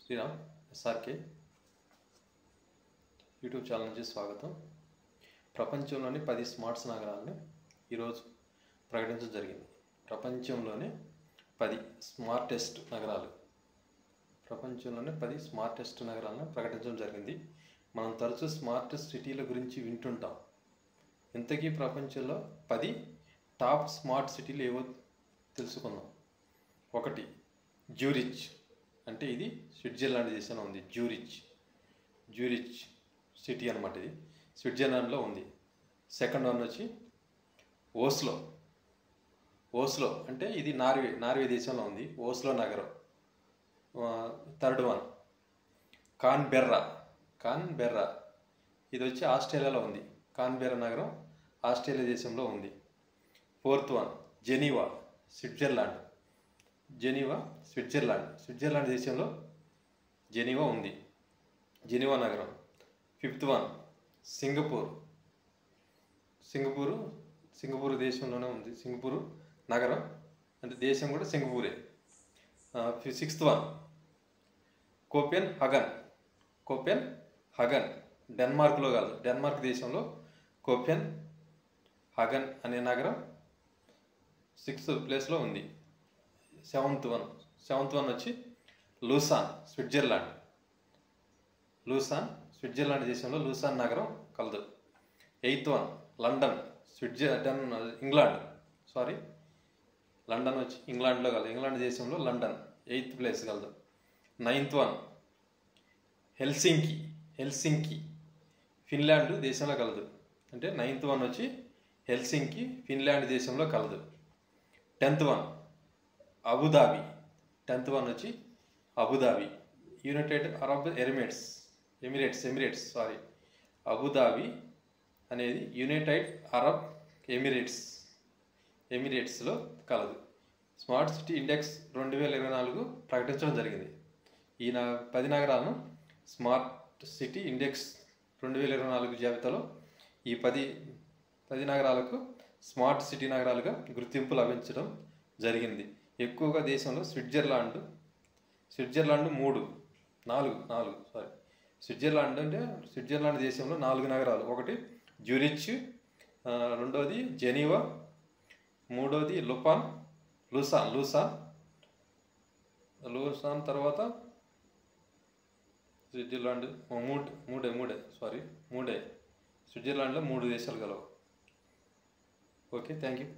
Sriram SRK YouTube channel నుంచి స్వాగతం. ప్రపంచంలోని 10 స్మార్ట్ నగరాలని ఈరోజు ప్రకటించడం జరిగింది. ప్రపంచంలోని 10 స్మార్టెస్ట్ నగరాలు ప్రపంచంలోని 10 స్మార్టెస్ట్ నగరాలను ప్రకటించడం జరిగింది. మనం తరచూ స్మార్ట్ సిటీల గురించి వింటుంటాం. ఇంతకీ ప్రపంచంలో 10 టాప్ స్మార్ట్ సిటీలు ఏవో తెలుసుకుందాం. 1 జ్యూరిచ్, అంటే ఇది స్విట్జర్లాండ్ దేశంలో ఉంది. జ్యూరిచ్ సిటీ అనమాట. ఇది స్విట్జర్లాండ్లో ఉంది. సెకండ్ వన్ వచ్చి ఓస్లో అంటే ఇది నార్వే దేశంలో ఉంది. ఓస్లో నగరం. థర్డ్ వన్ కాన్బెర్రా, ఇది వచ్చి ఆస్ట్రేలియాలో ఉంది. కాన్బెర్రా నగరం ఆస్ట్రేలియా దేశంలో ఉంది. ఫోర్త్ వన్ జెనీవా, స్విట్జర్లాండ్ దేశంలో జెనీవా ఉంది. జెనీవా నగరం. ఫిఫ్త్ వన్ సింగపూర్ దేశంలోనే ఉంది. సింగపూర్ నగరం అంటే దేశం కూడా సింగపూరే. సిక్స్త్ వన్ కోపెన్ హగన్, డెన్మార్క్లో కాదు, డెన్మార్క్ దేశంలో కోపెన్ హగన్ అనే నగరం 6th ప్లేస్లో ఉంది. సెవెంత్ వన్ వచ్చి లూసాన్, స్విట్జర్లాండ్ దేశంలో లూసాన్ నగరం కలదు. 8th వన్ లండన్, లండన్ వచ్చి ఇంగ్లాండ్లో కలదు. ఇంగ్లాండ్ దేశంలో లండన్ 8th ప్లేస్ కలదు. 9th వన్ హెల్సింకి, ఫిన్లాండ్ దేశంలో కలదు. అంటే 9th వన్ వచ్చి హెల్సింకి, ఫిన్లాండ్ దేశంలో కలదు. 10th one Abu Dhabi, United Arab Emirates. Abu Dhabi అనేది యునైటెడ్ అరబ్ ఎమిరేట్స్లో కలదు. స్మార్ట్ సిటీ ఇండెక్స్ 2024 ప్రకటించడం జరిగింది. ఈ 10 నగరాలను స్మార్ట్ సిటీ ఇండెక్స్ 2024 జాబితాలో ఈ 10 నగరాలకు స్మార్ట్ సిటీ నగరాలుగా గుర్తింపు లభించడం జరిగింది. ఎక్కువగా దేశంలో స్విట్జర్లాండ్ 4 స్విట్జర్లాండ్ దేశంలో 4 నగరాలు. 1 జ్యూరిచ్, 2వది జెనీవా, 3వది లూసాన్, తర్వాత స్విట్జర్లాండ్ మూడే స్విట్జర్లాండ్లో 3 దేశాలు గలవు. Okay, thank you.